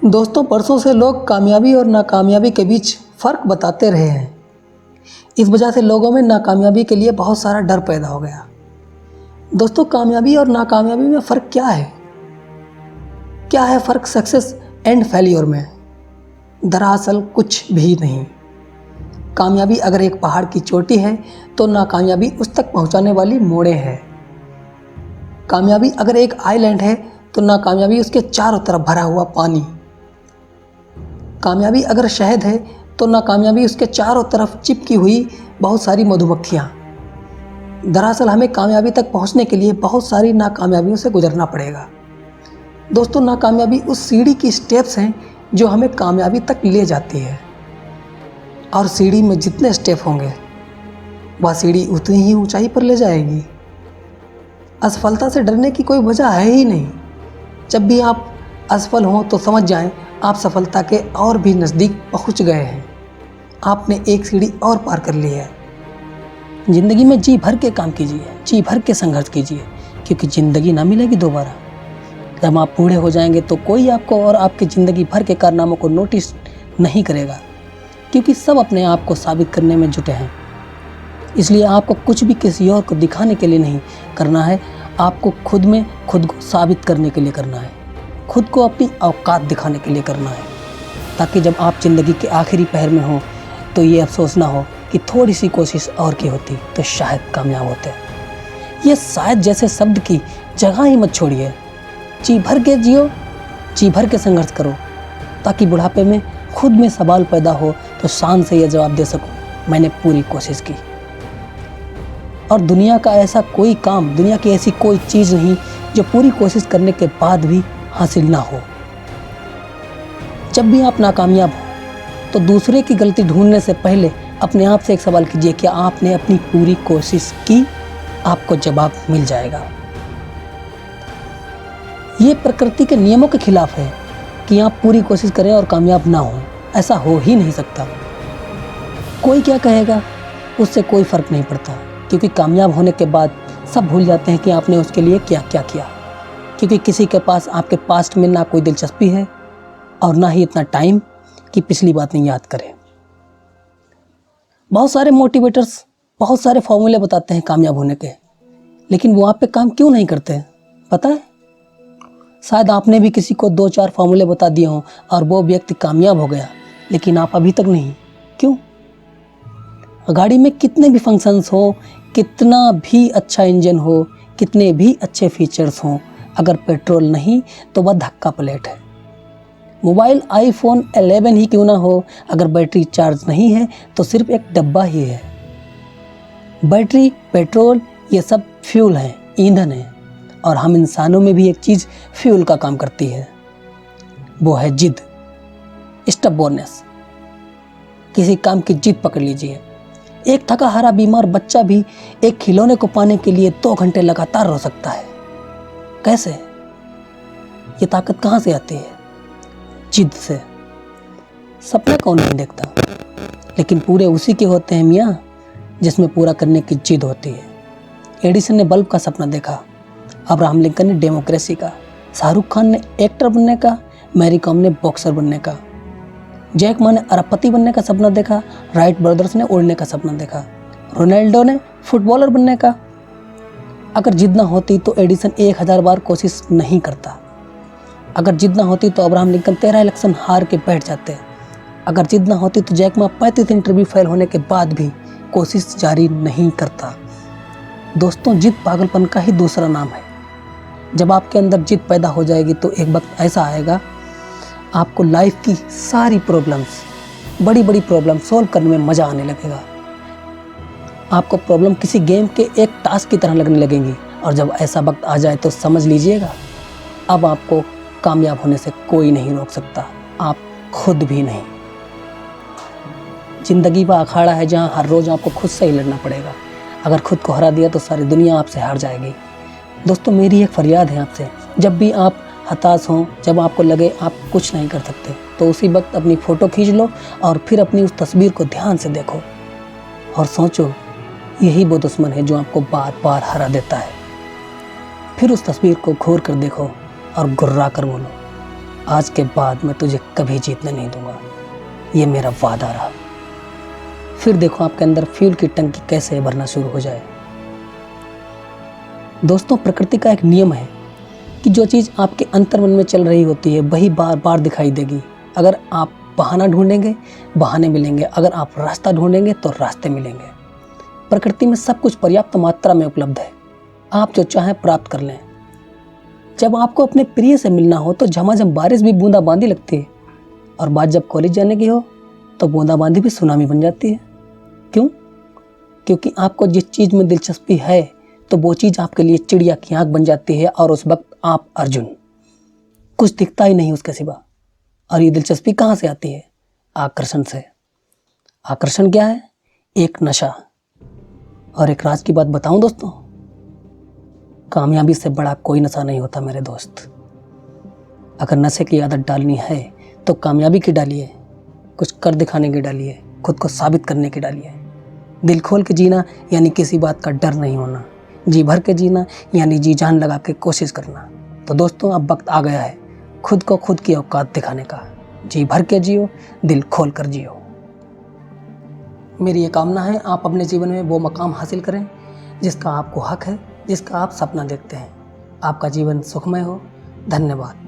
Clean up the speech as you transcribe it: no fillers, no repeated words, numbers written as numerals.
दोस्तों, बरसों से लोग कामयाबी और नाकामयाबी के बीच फ़र्क बताते रहे हैं। इस वजह से लोगों में नाकामयाबी के लिए बहुत सारा डर पैदा हो गया। दोस्तों, कामयाबी और नाकामयाबी में फ़र्क क्या है? क्या है फ़र्क सक्सेस एंड फेलियर में? दरअसल कुछ भी नहीं। कामयाबी अगर एक पहाड़ की चोटी है तो नाकामयाबी उस तक पहुंचाने वाली मोड़ें हैं। कामयाबी अगर एक आइलैंड है तो नाकामयाबी उसके चारों तरफ भरा हुआ पानी। कामयाबी अगर शहद है तो नाकामयाबी उसके चारों तरफ चिपकी हुई बहुत सारी मधुमक्खियाँ। दरअसल हमें कामयाबी तक पहुंचने के लिए बहुत सारी नाकामयाबियों से गुजरना पड़ेगा। दोस्तों, नाकामयाबी उस सीढ़ी की स्टेप्स हैं जो हमें कामयाबी तक ले जाती है, और सीढ़ी में जितने स्टेप होंगे वह सीढ़ी उतनी ही ऊंचाई पर ले जाएगी। असफलता से डरने की कोई वजह है ही नहीं। जब भी आप असफल हों तो समझ जाएं आप सफलता के और भी नज़दीक पहुंच गए हैं। आपने एक सीढ़ी और पार कर ली है। ज़िंदगी में जी भर के काम कीजिए, जी भर के संघर्ष कीजिए, क्योंकि ज़िंदगी ना मिलेगी दोबारा। जब आप बूढ़े हो जाएंगे तो कोई आपको और आपकी ज़िंदगी भर के कारनामों को नोटिस नहीं करेगा, क्योंकि सब अपने आप को साबित करने में जुटे हैं। इसलिए आपको कुछ भी किसी और को दिखाने के लिए नहीं करना है, आपको खुद में खुद को साबित करने के लिए करना है, खुद को अपनी औकात दिखाने के लिए करना है, ताकि जब आप ज़िंदगी के आखिरी पहर में हो तो ये अफसोस ना हो कि थोड़ी सी कोशिश और की होती तो शायद कामयाब होते। ये शायद जैसे शब्द की जगह ही मत छोड़िए। जी भर के जियो, जी भर के संघर्ष करो, ताकि बुढ़ापे में खुद में सवाल पैदा हो तो शान से यह जवाब दे सकूं, मैंने पूरी कोशिश की। और दुनिया का ऐसा कोई काम, दुनिया की ऐसी कोई चीज़ नहीं जो पूरी कोशिश करने के बाद भी हासिल ना हो। जब भी आप नाकामयाब हो तो दूसरे की गलती ढूंढने से पहले अपने आप से एक सवाल कीजिए, क्या आपने अपनी पूरी कोशिश की? आपको जवाब मिल जाएगा। ये प्रकृति के नियमों के खिलाफ है कि आप पूरी कोशिश करें और कामयाब ना हो। ऐसा हो ही नहीं सकता। कोई क्या कहेगा उससे कोई फ़र्क नहीं पड़ता, क्योंकि कामयाब होने के बाद सब भूल जाते हैं कि आपने उसके लिए क्या क्या किया, क्योंकि किसी के पास आपके पास्ट में ना कोई दिलचस्पी है और ना ही इतना टाइम कि पिछली बातें याद करें। बहुत सारे मोटिवेटर्स बहुत सारे फॉर्मूले बताते हैं कामयाब होने के, लेकिन वो आप पे काम क्यों नहीं करते पता है? शायद आपने भी किसी को 2-4 फॉर्मूले बता दिए हों और वो व्यक्ति कामयाब हो गया, लेकिन आप अभी तक नहीं। क्यों? गाड़ी में कितने भी फंक्शंस हो, कितना भी अच्छा इंजन हो, कितने भी अच्छे फीचर्स हों, अगर पेट्रोल नहीं तो वह धक्का प्लेट है। मोबाइल iPhone 11 ही क्यों ना हो, अगर बैटरी चार्ज नहीं है तो सिर्फ एक डब्बा ही है। बैटरी, पेट्रोल, ये सब फ्यूल हैं, ईंधन है, और हम इंसानों में भी एक चीज़ फ्यूल का काम करती है, वो है जिद, स्टबॉर्ननेस। किसी काम की जिद पकड़ लीजिए। एक थका हारा बीमार बच्चा भी एक खिलौने को पाने के लिए 2 घंटे लगातार रो सकता है। कैसे? ये ताकत कहाँ से आती है? जिद से। सपना कौन नहीं देखता, लेकिन पूरे उसी के होते हैं मियाँ, जिसमें पूरा करने की जिद होती है। एडिसन ने बल्ब का सपना देखा, अब्राहम लिंकन ने डेमोक्रेसी का, शाहरुख खान ने एक्टर बनने का, मैरी कॉम ने बॉक्सर बनने का, जैक मा ने अरबपति बनने का सपना देखा, राइट ब्रदर्स ने उड़ने का सपना देखा, रोनाल्डो ने फुटबॉलर बनने का। अगर जिद ना होती तो एडिसन 1000 बार कोशिश नहीं करता। अगर जिद ना होती तो अब्राहम लिंकन 13 इलेक्शन हार के बैठ जाते। अगर जिद ना होती तो जैक मा 35 इंटरव्यू फेल होने के बाद भी कोशिश जारी नहीं करता। दोस्तों, जिद पागलपन का ही दूसरा नाम है। जब आपके अंदर जिद पैदा हो जाएगी तो एक वक्त ऐसा आएगा, आपको लाइफ की सारी प्रॉब्लम्स, बड़ी बड़ी प्रॉब्लम सॉल्व करने में मज़ा आने लगेगा। आपको प्रॉब्लम किसी गेम के एक टास्क की तरह लगने लगेंगी, और जब ऐसा वक्त आ जाए तो समझ लीजिएगा अब आपको कामयाब होने से कोई नहीं रोक सकता, आप खुद भी नहीं। ज़िंदगी वह अखाड़ा है जहाँ हर रोज़ आपको खुद से ही लड़ना पड़ेगा। अगर खुद को हरा दिया तो सारी दुनिया आपसे हार जाएगी। दोस्तों, मेरी एक फरियाद है आपसे, जब भी आप हताश हों, जब आपको लगे आप कुछ नहीं कर सकते, तो उसी वक्त अपनी फ़ोटो खींच लो और फिर अपनी उस तस्वीर को ध्यान से देखो और सोचो, यही वो दुश्मन है जो आपको बार बार हरा देता है। फिर उस तस्वीर को घूर कर देखो और गुर्रा कर बोलो, आज के बाद मैं तुझे कभी जीतने नहीं दूंगा, ये मेरा वादा रहा। फिर देखो आपके अंदर फ्यूल की टंकी कैसे भरना शुरू हो जाए। दोस्तों, प्रकृति का एक नियम है कि जो चीज़ आपके अंतर्मन में चल रही होती है वही बार बार दिखाई देगी। अगर आप बहाना ढूंढेंगे, बहाने मिलेंगे। अगर आप रास्ता ढूंढेंगे तो रास्ते मिलेंगे। प्रकृति में सब कुछ पर्याप्त मात्रा में उपलब्ध है, आप जो चाहें प्राप्त कर लें। जब आपको अपने प्रिय से मिलना हो तो झमाझम बारिश भी बूंदाबांदी लगती है, और बात जब कॉलेज जाने की हो तो बूंदाबांदी भी सुनामी बन जाती है। क्यों? क्योंकि आपको जिस चीज़ में दिलचस्पी है तो वो चीज़ आपके लिए चिड़िया की आंख बन जाती है, और उस वक्त आप अर्जुन, कुछ दिखता ही नहीं उसके सिवा। और ये दिलचस्पी कहाँ से आती है? आकर्षण से। आकर्षण क्या है? एक नशा। और एक राज की बात बताऊं दोस्तों, कामयाबी से बड़ा कोई नशा नहीं होता मेरे दोस्त। अगर नशे की आदत डालनी है तो कामयाबी की डालिए, कुछ कर दिखाने की डालिए, खुद को साबित करने की डालिए। दिल खोल के जीना यानी किसी बात का डर नहीं होना, जी भर के जीना यानी जी जान लगा के कोशिश करना। तो दोस्तों, अब वक्त आ गया है खुद को खुद की औकात दिखाने का। जी भर के जियो, दिल खोल कर जियो। मेरी ये कामना है आप अपने जीवन में वो मकाम हासिल करें जिसका आपको हक है, जिसका आप सपना देखते हैं। आपका जीवन सुखमय हो। धन्यवाद।